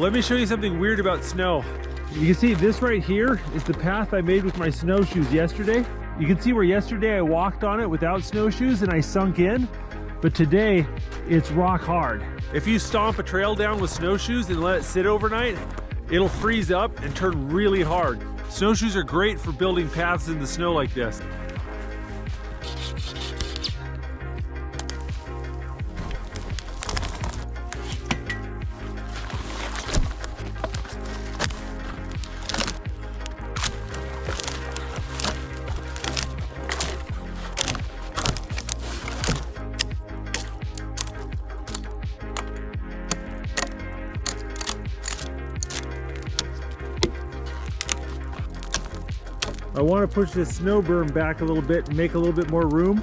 Let me show you something weird about snow. You can see this right here is the path I made with my snowshoes yesterday. You can see where yesterday I walked on it without snowshoes and I sunk in, but today it's rock hard. If you stomp a trail down with snowshoes and let it sit overnight, it'll freeze up and turn really hard. Snowshoes are great for building paths in the snow like this. I want to push this snow berm back a little bit and make a little bit more room.